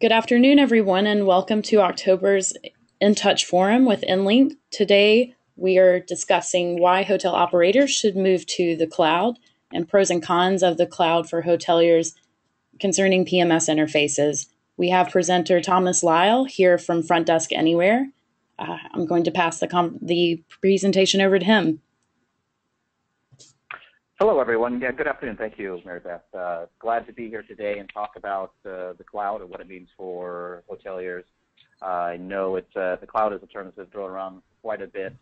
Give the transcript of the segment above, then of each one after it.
Good afternoon, everyone, and welcome to October's In Touch Forum with InLink. Today, we are discussing why hotel operators should move to the cloud and pros and cons of the cloud for hoteliers concerning PMS interfaces. We have presenter Thomas Lyle here from Frontdesk Anywhere. I'm going to pass the presentation over to him. Hello, everyone. Yeah, good afternoon. Thank you, Mary Beth. Glad to be here today and talk about the cloud and what it means for hoteliers. I know the cloud is a term that's been thrown around quite a bit,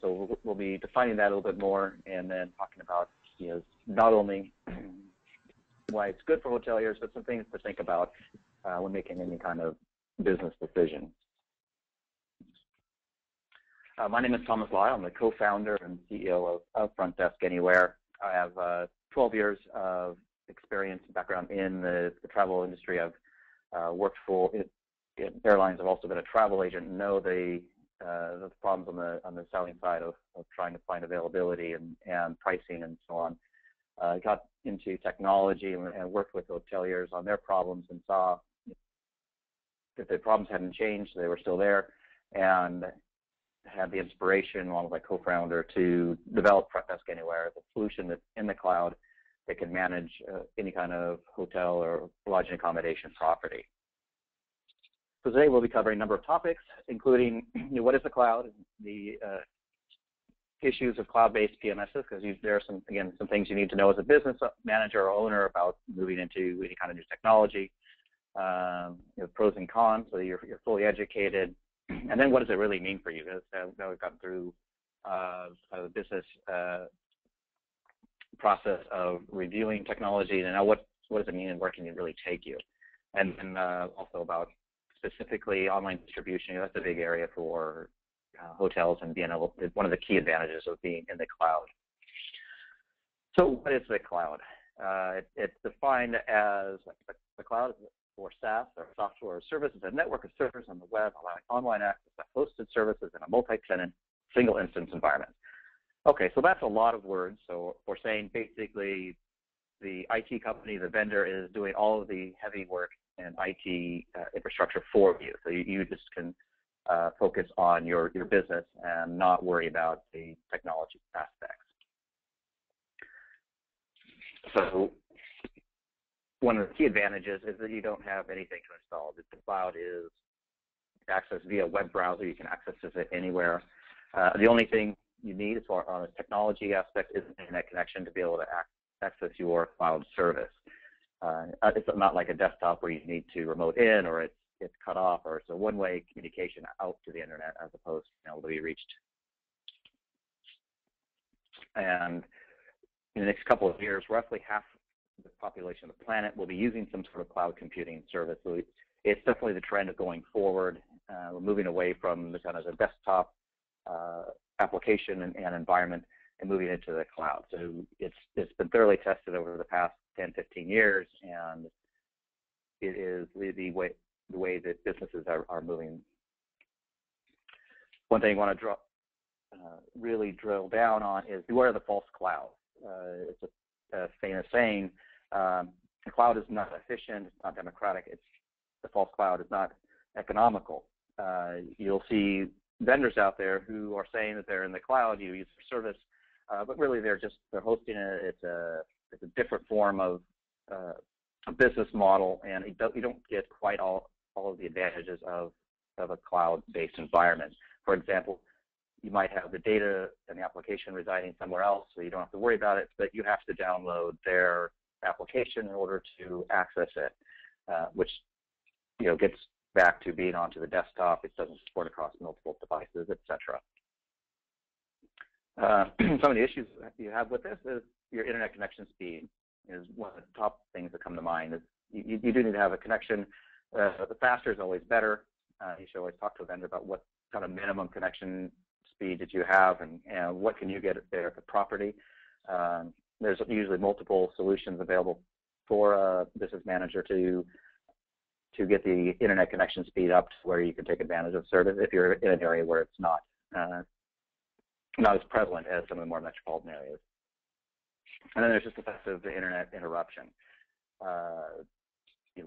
so we'll be defining that a little bit more, and then talking about not only why it's good for hoteliers, but some things to think about when making any kind of business decision. My name is Thomas Lyle. I'm the co-founder and CEO of Frontdesk Anywhere. I have 12 years of experience and background in the travel industry. I've worked for in airlines. I've also been a travel agent and know the problems on the selling side of trying to find availability and pricing and so on. I got into technology and worked with hoteliers on their problems and saw that the problems hadn't changed. They were still there, and had the inspiration, along with my co-founder, to develop Frontdesk Anywhere, the solution that's in the cloud that can manage any kind of hotel or lodging accommodation property. So today we'll be covering a number of topics, including what is the cloud, the issues of cloud-based PMSs, because there are some things you need to know as a business manager or owner about moving into any kind of new technology, pros and cons, so you're fully educated. And then what does it really mean for you? Now we've gotten through the business process of reviewing technology, and now what does it mean and where can it really take you? And then also about specifically online distribution. That's a big area for hotels, and one of the key advantages of being in the cloud. So what is the cloud? It's defined as the cloud for SaaS, or software or services, a network of servers on the web, allowing online access to hosted services in a multi-tenant, single-instance environment. Okay, so that's a lot of words. So we're saying basically the IT company, the vendor, is doing all of the heavy work and IT infrastructure for you. So you just can focus on your business and not worry about the technology aspects. So one of the key advantages is that you don't have anything to install. The cloud is accessed via web browser. You can access it anywhere. The only thing you need as far on a technology aspect is an internet connection to be able to access your cloud service. It's not like a desktop where you need to remote in, or it's cut off, or it's a one-way communication out to the internet as opposed to being able to be reached. And in the next couple of years, roughly half the population of the planet will be using some sort of cloud computing service. So it's definitely the trend of going forward. We're moving away from the kind of the desktop application and environment and moving into the cloud. So it's been thoroughly tested over the past 10, 15 years, and it is the way that businesses are moving. One thing I want to really drill down on is beware of the false cloud. It's a famous saying, the cloud is not efficient, it's not democratic, the false cloud is not economical. You'll see vendors out there who are saying that they're in the cloud, you use their service, but really they're hosting it. It's a different form of a business model, and you don't get quite all of the advantages of a cloud-based environment. For example, you might have the data and the application residing somewhere else, so you don't have to worry about it, but you have to download their application in order to access it, which gets back to being onto the desktop. It doesn't support across multiple devices, etc. Some of the issues you have with this is your internet connection speed is one of the top things that come to mind. Is you do need to have a connection. The faster is always better. You should always talk to a vendor about what kind of minimum connection speed that you have, and what can you get there at the property. There's usually multiple solutions available for a business manager to get the internet connection speed up to where you can take advantage of service if you're in an area where it's not as prevalent as some of the more metropolitan areas. And then there's just the fact of the internet interruption.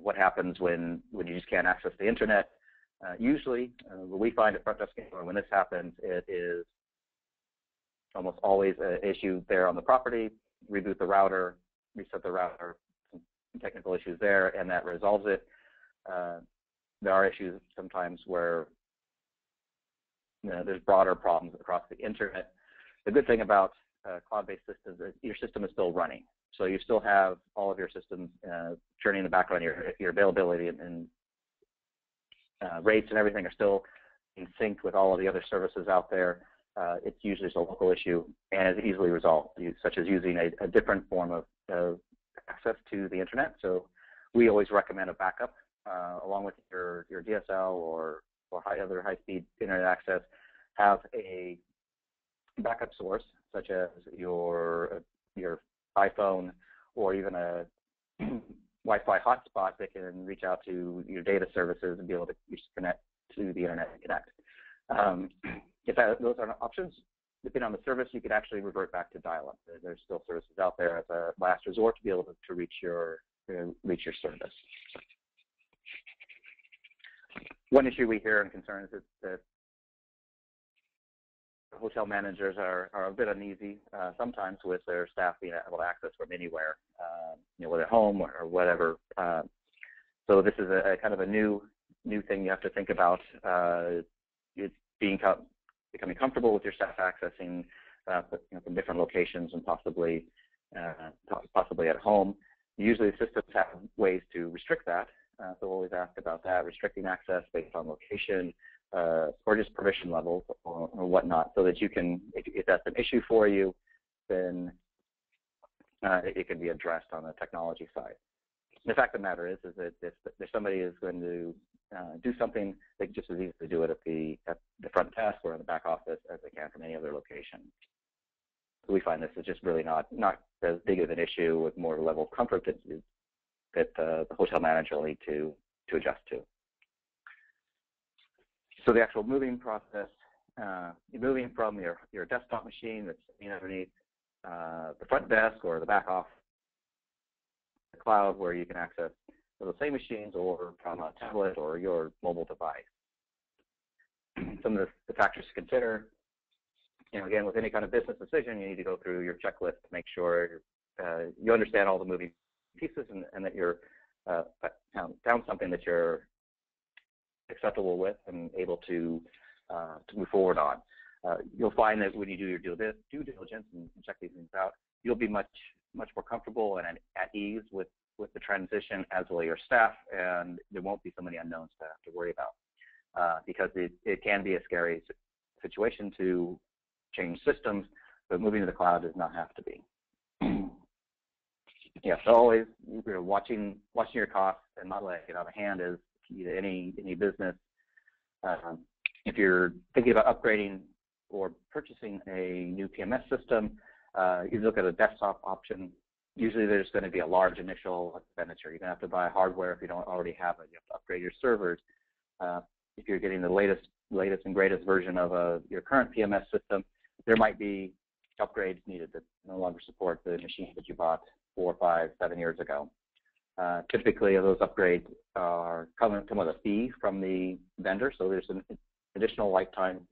what happens when you just can't access the internet. Usually, what we find at Frontdesk Anywhere, when this happens, it is almost always an issue there on the property. Reboot the router, reset the router, some technical issues there, and that resolves it. There are issues sometimes where there's broader problems across the internet. The good thing about cloud-based systems is your system is still running. So you still have all of your systems churning in the background. Your availability and rates and everything are still in sync with all of the other services out there. It's usually just a local issue and is easily resolved, such as using a different form of access to the internet. So we always recommend a backup along with your DSL or other high-speed internet access. Have a backup source such as your iPhone or even a Wi-Fi hotspot that can reach out to your data services and be able to connect to the internet and connect. If those aren't options, depending on the service, you could actually revert back to dial-up. There's still services out there as a last resort to be able to reach your service. One issue we hear and concern is that hotel managers are a bit uneasy sometimes with their staff being able to access from anywhere, whether at home or whatever. So this is a kind of a new thing you have to think about. It's becoming comfortable with your staff accessing from different locations and possibly at home. Usually the systems have ways to restrict that. So we'll always ask about that, restricting access based on location, or just permission levels or whatnot, so that you can, if that's an issue for you, then it can be addressed on the technology side. The fact of the matter is that if somebody is going to do something, they can just as easily do it at the front desk or in the back office as they can from any other location. So we find this is just really not as big of an issue, with more level of comfort that the hotel manager will need to adjust to. So the actual moving process, you're moving from your desktop machine that's underneath the front desk or the back office, the cloud, where you can access those same machines, or from a tablet or your mobile device. Some of the factors to consider, again, with any kind of business decision, you need to go through your checklist to make sure you understand all the moving pieces and that you're found something that you're acceptable with and able to move forward on. You'll find that when you do your due diligence and check these things out, you'll be much more comfortable and at ease with the transition, as will your staff, and there won't be so many unknowns to have to worry about, because it can be a scary situation to change systems, but moving to the cloud does not have to be. Yeah, so always watching your costs and not letting it out of hand is key to any business. If you're thinking about upgrading or purchasing a new PMS system, you look at a desktop option. Usually there's going to be a large initial expenditure. You're going to have to buy hardware if you don't already have it. You have to upgrade your servers. If you're getting the latest and greatest version of your current PMS system, there might be upgrades needed that no longer support the machine that you bought 4, 5, 7 years ago. Typically, those upgrades come with a fee from the vendor, so there's an additional lifetime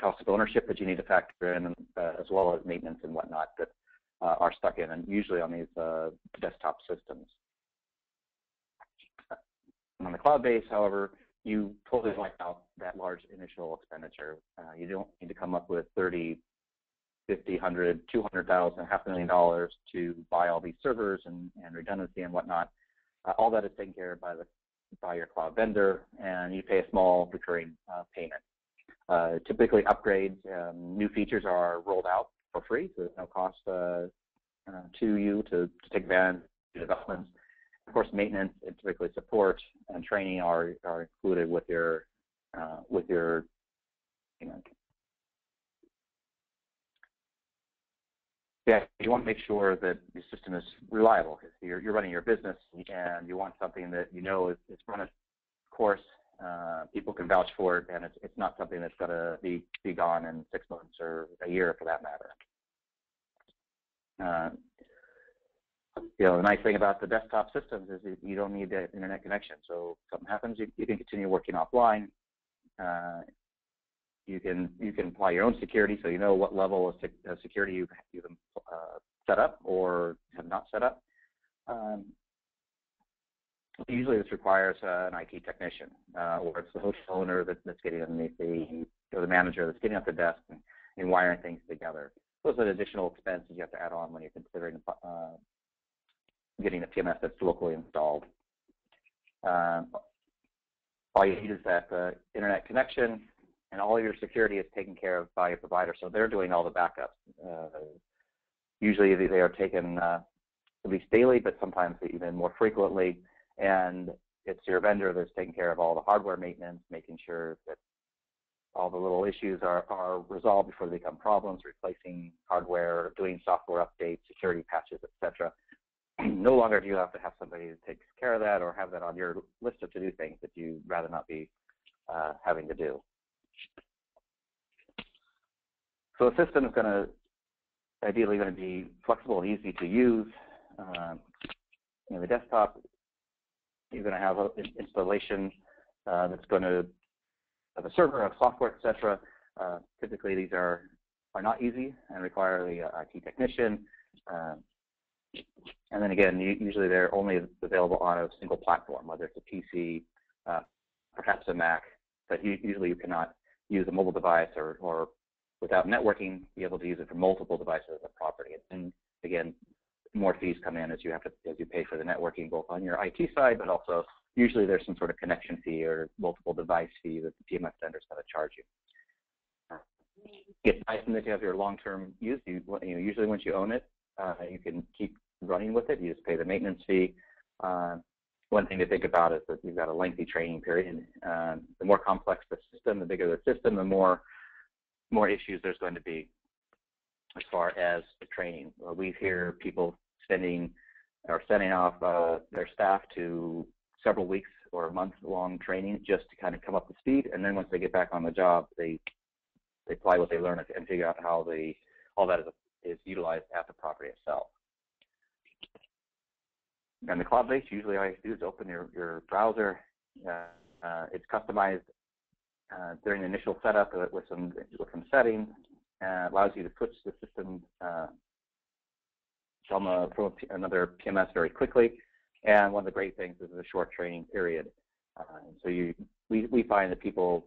cost of ownership that you need to factor in, as well as maintenance and whatnot that are stuck in, and usually on these desktop systems. On the cloud base, however, you totally wipe out that large initial expenditure. You don't need to come up with $30,000, $50,000, $100,000, $200,000, $500,000 to buy all these servers and redundancy and whatnot. All that is taken care of by your cloud vendor, and you pay a small recurring payment. Typically, upgrades, new features are rolled out for free, so there's no cost to you to take advantage of developments. Of course, maintenance and typically support and training are included with your Yeah, you want to make sure that your system is reliable. You're running your business, and you want something that is run its course. People can vouch for it, and it's not something that's going to be gone in 6 months or a year, for that matter. The nice thing about the desktop systems is that you don't need the internet connection. So if something happens, you can continue working offline. You can apply your own security, so you know what level of security you've set up or have not set up. Usually this requires an IT technician, or it's the hotel owner that's getting underneath or the manager that's getting up the desk and wiring things together. Those are additional expenses you have to add on when you're considering getting a PMS that's locally installed. All you need is that internet connection, and all your security is taken care of by your provider, so they're doing all the backups. Usually they are taken at least daily, but sometimes even more frequently, and it's your vendor that's taking care of all the hardware maintenance, making sure that all the little issues are resolved before they become problems, replacing hardware, doing software updates, security patches, etc. No longer do you have to have somebody who takes care of that or have that on your list of to-do things that you'd rather not be having to do. So the system is ideally going to be flexible and easy to use. The desktop, you're going to have an installation that's going to have a server, a software, etc. Typically, these are not easy and require the IT technician. And then again, usually they're only available on a single platform, whether it's a PC, perhaps a Mac, but usually you cannot use a mobile device or without networking, be able to use it for multiple devices of the property. And again, more fees come in as you pay for the networking, both on your IT side, but also usually there's some sort of connection fee or multiple device fee that the PMS vendor is going to charge you. It's nice that you have your long-term use. Usually once you own it, you can keep running with it. You just pay the maintenance fee. One thing to think about is that you've got a lengthy training period. The more complex the system, the bigger the system, the more issues there's going to be as far as the training. We hear people sending off their staff to several weeks or a month-long training just to kind of come up to speed, and then once they get back on the job, they apply what they learn and figure out how all that is utilized at the property itself. And the cloud-based, usually all you have to do is open your browser. It's customized during the initial setup with some settings. Allows you to switch the system from another PMS very quickly. And one of the great things is a short training period. So we find that people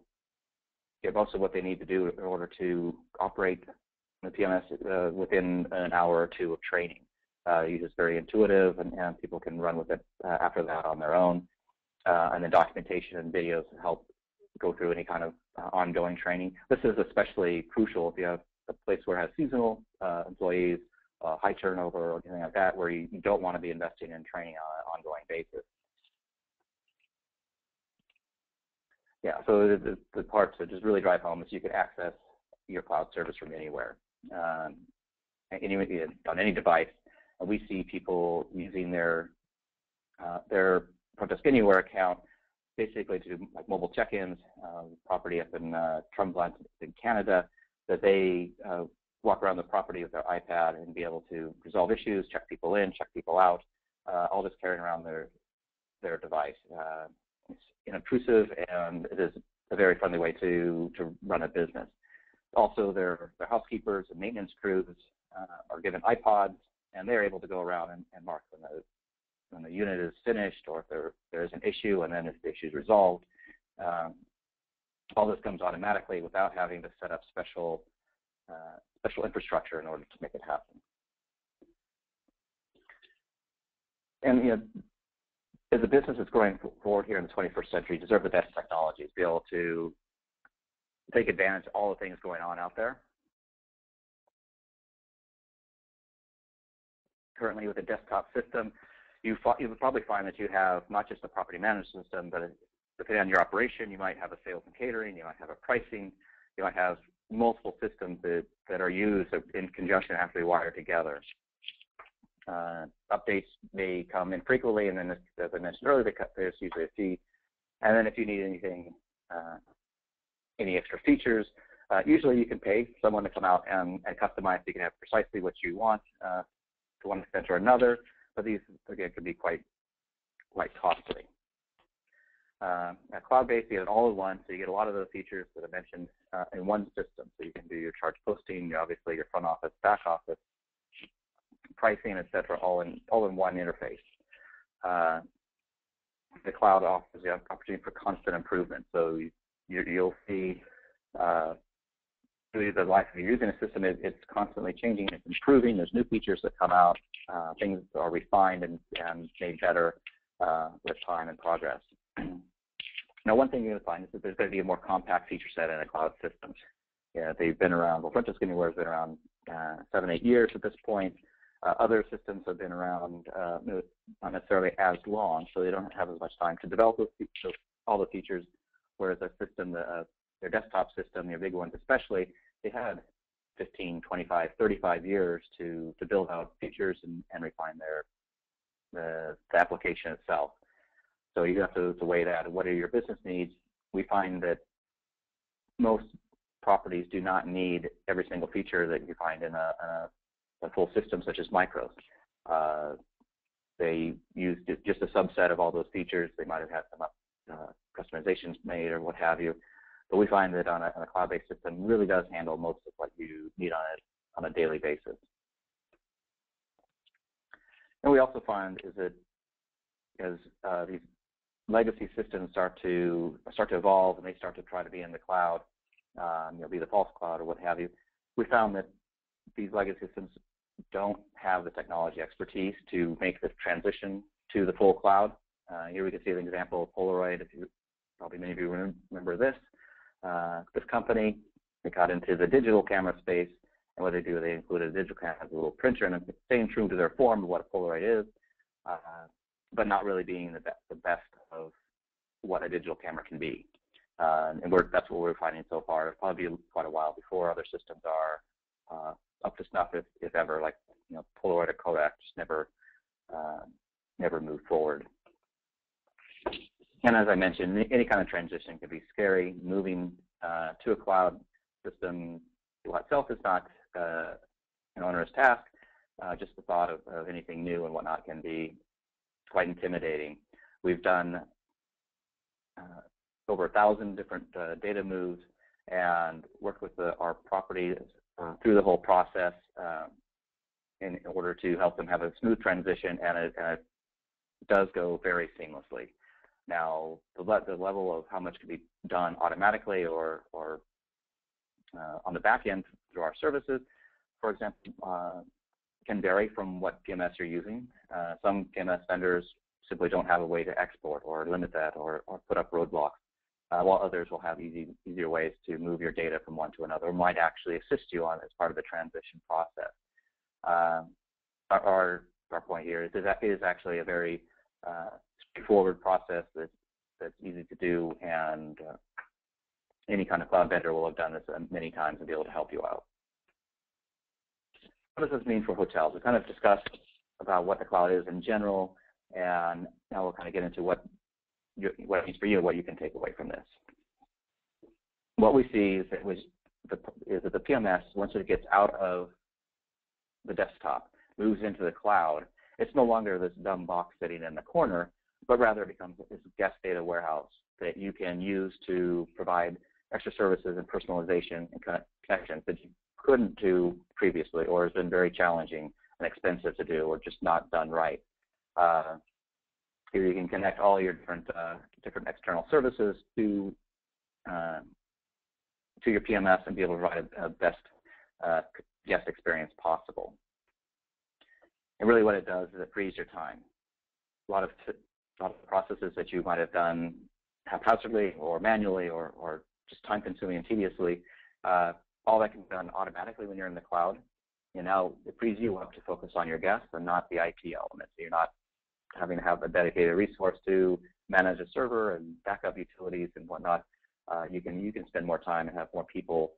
get most of what they need to do in order to operate the PMS within an hour or two of training. It's very intuitive, and people can run with it after that on their own. And then documentation and videos help go through any kind of ongoing training. This is especially crucial if you have a place where it has seasonal employees, high turnover, or anything like that, where you don't want to be investing in training on an ongoing basis. Yeah, so the parts that just really drive home is you can access your cloud service from anywhere, on any device. We see people using their Frontdesk Anywhere account basically to do like mobile check-ins, property up in Tremblant in Canada, that they walk around the property with their iPad and be able to resolve issues, check people in, check people out, all just carrying around their device. It's inobtrusive, and it is a very friendly way to run a business. Also, their housekeepers and maintenance crews are given iPods, and they're able to go around and mark when the unit is finished, or if there is an issue, and then if the issue is resolved. All this comes automatically without having to set up special infrastructure in order to make it happen. And as a business that's going forward here in the 21st century, you deserve the best technologies, be able to take advantage of all the things going on out there. Currently, with a desktop system, you would probably find that you have not just a property management system, but depending on your operation, you might have a sales and catering, you might have a pricing, you might have multiple systems that are used in conjunction and have to be wired together. Updates may come in frequently, and then, as I mentioned earlier, there's usually a fee. And then if you need anything, any extra features, usually you can pay someone to come out and customize so you can have precisely what you want to one extent or another. but these, again, can be quite costly. Cloud-based, you get it all in one, so you get a lot of those features that I mentioned in one system. So you can do your charge posting, obviously your front office, back office, pricing, et cetera, all in one interface. The cloud offers the opportunity for constant improvement. So you'll see through the life of using a system, it's constantly changing, it's improving. There's new features that come out. Things are refined and made better with time and progress. Now, one thing you're going to find is that there's going to be a more compact feature set in a cloud system. Yeah, they've been around. Well, Frontdesk Anywhere has been around 7-8 years at this point. Other systems have been around not necessarily as long, so they don't have as much time to develop all the features. Whereas a system, their desktop system, your big ones especially, they had 15, 25, 35 years to build out features and refine the application itself. So you have to weigh that. What are your business needs? We find that most properties do not need every single feature that you find in a full system such as micros. They use just a subset of all those features. They might have had some customizations made or what have you. But we find that on a cloud-based system really does handle most of what you need on a daily basis. And we also find is that as these legacy systems start to evolve and they start to try to be in the cloud, be the false cloud or what have you, we found that these legacy systems don't have the technology expertise to make the transition to the full cloud. Here we can see an example of Polaroid. Probably many of you remember this. This company, they got into the digital camera space, and what they do, they included a digital camera as a little printer, and it's staying true to their form of what a Polaroid is, but not really being the best of what a digital camera can be. And that's what we're finding so far. It'll probably be quite a while before other systems are up to snuff, if ever. Like Polaroid or Kodak just never moved forward. And as I mentioned, any kind of transition can be scary. Moving to a cloud system itself is not an onerous task. Just the thought of anything new and whatnot can be quite intimidating. We've done over 1,000 different data moves and worked with our properties through the whole process in order to help them have a smooth transition, and it does go very seamlessly. Now, the level of how much can be done automatically or on the back end through our services, for example, can vary from what PMS you're using. Some PMS vendors simply don't have a way to export or limit that or put up roadblocks, while others will have easier ways to move your data from one to another, or might actually assist you on as part of the transition process. Our point here is that it is actually a very straightforward process that's easy to do, and any kind of cloud vendor will have done this many times and be able to help you out. What does this mean for hotels? We kind of discussed about what the cloud is in general, and now we'll kind of get into what it means for you and what you can take away from this. What we see is that the PMS, once it gets out of the desktop, moves into the cloud, it's no longer this dumb box sitting in the corner, but rather it becomes this guest data warehouse that you can use to provide extra services and personalization and connections that you couldn't do previously, or has been very challenging and expensive to do, or just not done right. Here you can connect all your different external services to your PMS and be able to provide a best guest experience possible. And really what it does is it frees your time. A lot of processes that you might have done haphazardly or manually or just time-consuming and tediously, all that can be done automatically when you're in the cloud. And now it frees you up to focus on your guests and not the IT element. So you're not having to have a dedicated resource to manage a server and backup utilities and whatnot. You can spend more time and have more people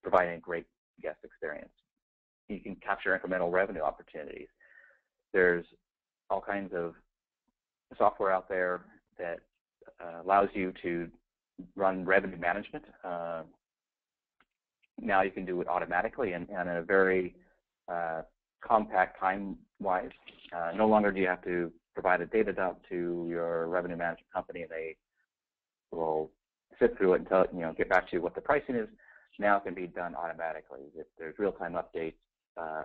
providing a great guest experience. You can capture incremental revenue opportunities. There's all kinds of software out there that allows you to run revenue management. Now you can do it automatically and in a very compact time wise. No longer do you have to provide a data dump to your revenue management company, and they will sit through it and tell, get back to you what the pricing is. Now it can be done automatically. If there's real-time updates,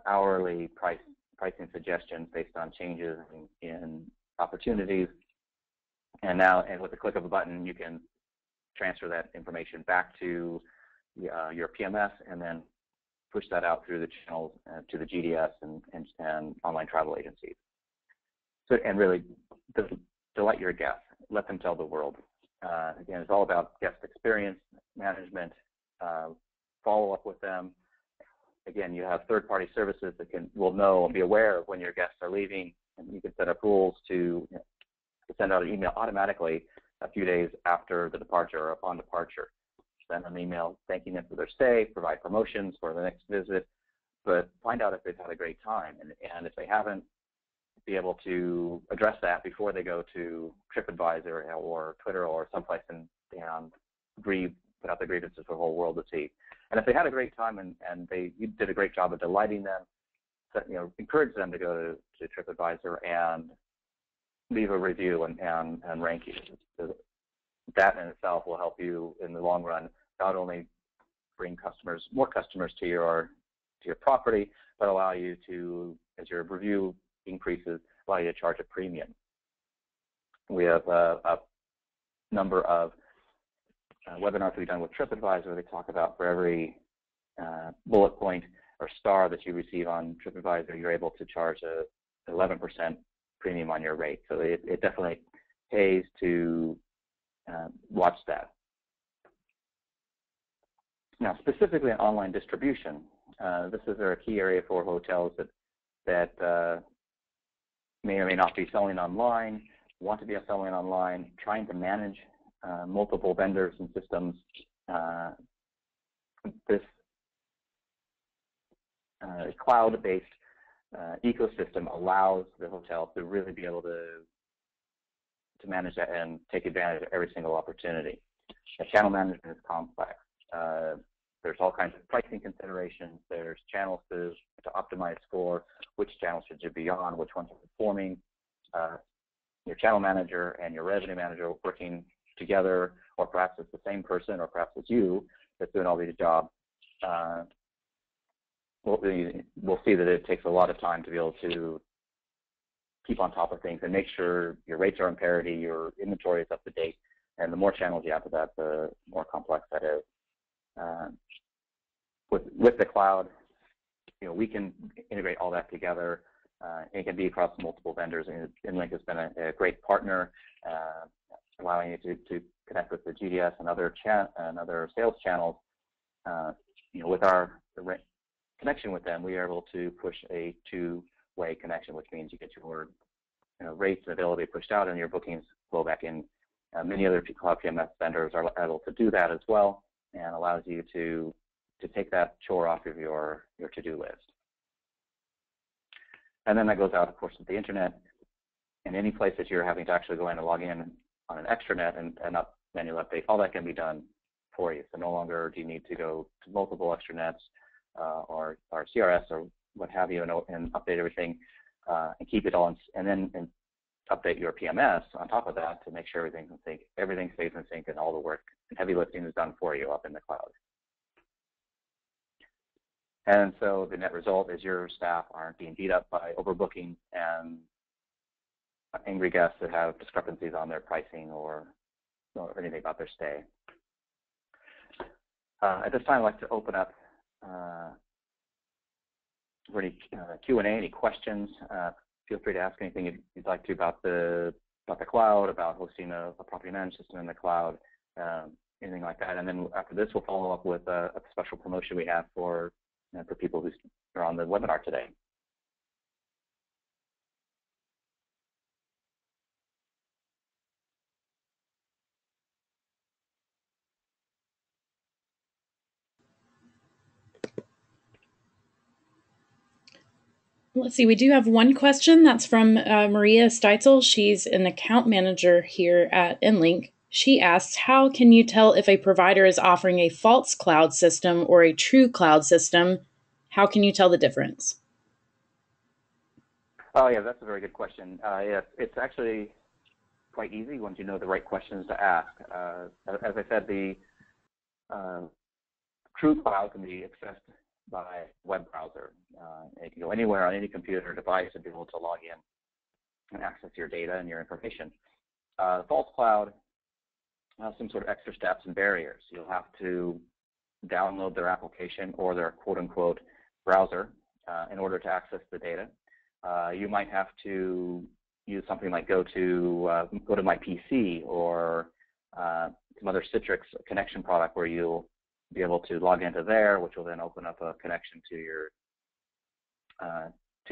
hourly pricing suggestions based on changes in opportunities, and with the click of a button, you can transfer that information back to your PMS, and then push that out through the channels to the GDS and online travel agencies. So, and really delight your guests. Let them tell the world. Again, it's all about guest experience management. Follow up with them. Again, you have third-party services that will know and be aware of when your guests are leaving, and you can set up rules to send out an email automatically a few days after the departure or upon departure. Send an email thanking them for their stay, provide promotions for the next visit, but find out if they've had a great time. And if they haven't, be able to address that before they go to TripAdvisor or Twitter or someplace and put out the grievances for the whole world to see. And if they had a great time and you did a great job of delighting them, encourage them to go to TripAdvisor and leave a review and rank you. So that in itself will help you in the long run, not only bring more customers to your property, but allow you to, as your review increases, allow you to charge a premium. We have a number of webinars we've done with TripAdvisor. They talk about for every bullet point or star that you receive on TripAdvisor, you're able to charge a 11% premium on your rate. So it definitely pays to watch that. Now, specifically in online distribution, this is a key area for hotels that may or may not be selling online, want to be selling online, trying to manage multiple vendors and systems. This cloud-based ecosystem allows the hotel to really be able to manage that and take advantage of every single opportunity. Channel management is complex. There's all kinds of pricing considerations. There's channels to optimize for, which channels should you be on, which ones are performing. Your channel manager and your revenue manager working together, or perhaps it's the same person, or perhaps it's you that's doing all these jobs. We'll see that it takes a lot of time to be able to keep on top of things and make sure your rates are in parity, your inventory is up to date, and the more channels you have to that, the more complex that is. With the cloud, we can integrate all that together. It can be across multiple vendors, and InLink has been a great partner, allowing you to connect with the GDS and other sales channels. With our connection with them, we are able to push a two-way connection, which means you get your rates and availability pushed out, and your bookings flow back in. Many other cloud PMS vendors are able to do that as well, and allows you to take that chore off of your to-do list. And then that goes out, of course, to the internet, and any place that you're having to actually go in and log in on an extranet and manual update, all that can be done for you. So no longer do you need to go to multiple extranets or CRS or what have you, and update everything and keep it all, and then update your PMS on top of that to make sure everything's in sync. Everything stays in sync, and all the work and heavy lifting is done for you up in the cloud. And so the net result is your staff aren't being beat up by overbooking and angry guests that have discrepancies on their pricing or anything about their stay. At this time, I'd like to open up for any Q&A, any questions. Feel free to ask anything you'd like to about the cloud, about hosting a property management system in the cloud, anything like that. And then after this, we'll follow up with a special promotion we have for people who are on the webinar today. Let's see, we do have one question that's from Maria Steitzel. She's an account manager here at InLink. She asks, how can you tell if a provider is offering a false cloud system or a true cloud system? How can you tell the difference? Oh, yeah, that's a very good question. Yeah, it's actually quite easy once you know the right questions to ask. As I said, the true cloud can be accessed by web browser. It can go anywhere on any computer or device and be able to log in and access your data and your information. The false cloud has some sort of extra steps and barriers. You'll have to download their application or their quote-unquote browser in order to access the data. You might have to use something like go to my PC or some other Citrix connection product where you'll be able to log into there, which will then open up a connection to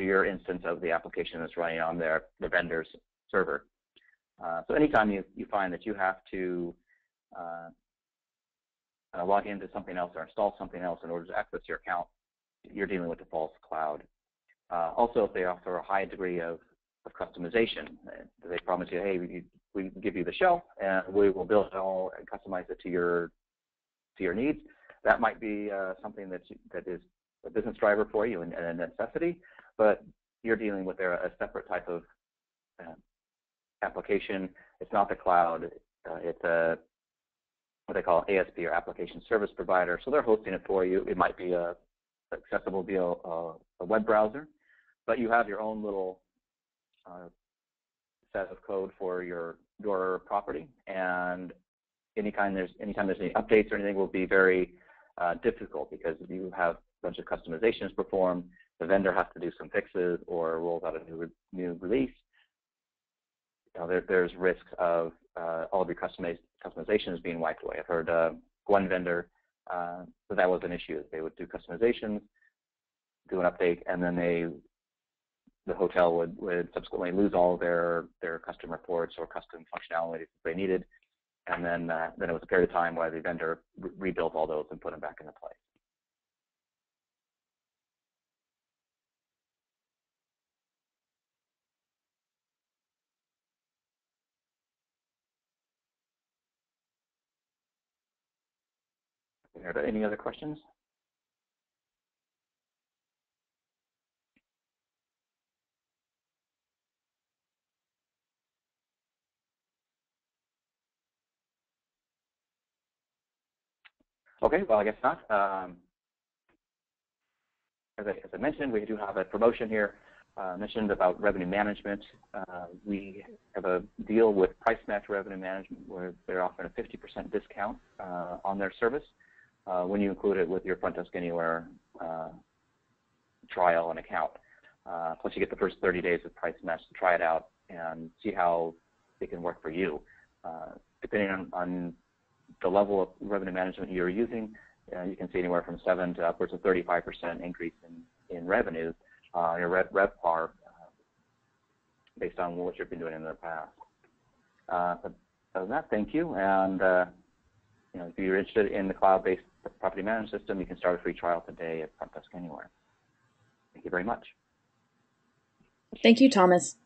your instance of the application that's running on the vendor's server. So anytime you find that you have to log into something else or install something else in order to access your account, you're dealing with the false cloud. Also, if they offer a high degree of customization, they promise you, hey, we give you the shell and we will build it all and customize it to your needs. That might be something that is a business driver for you and a necessity, but you're dealing with a separate type of application. It's not the cloud. It's what they call ASP or application service provider. So they're hosting it for you. It might be accessible via a web browser, but you have your own little set of code for your property, and anytime there's any updates or anything will be very difficult because you have a bunch of customizations performed. The vendor has to do some fixes or rolls out a new release. There's risks of all of your customizations being wiped away. I've heard one vendor, so that was an issue. They would do customizations, do an update, and then the hotel would subsequently lose all of their custom reports or custom functionalities that they needed, and then it was a period of time where the vendor rebuilt all those and put them back into place. Any other questions? Okay, well, I guess not. As I mentioned, we do have a promotion here. Mentioned about revenue management. We have a deal with Price Match Revenue Management where they're offering a 50% discount on their service when you include it with your Frontdesk Anywhere trial and account. Plus, you get the first 30 days of Price Match to try it out and see how it can work for you. Depending on the level of revenue management you're using, you can see anywhere from 7 to upwards of 35% increase in revenues, your RevPAR, based on what you've been doing in the past. But other than that, thank you. And if you're interested in the cloud-based property management system, you can start a free trial today at Frontdesk Anywhere. Thank you very much. Thank you, Thomas.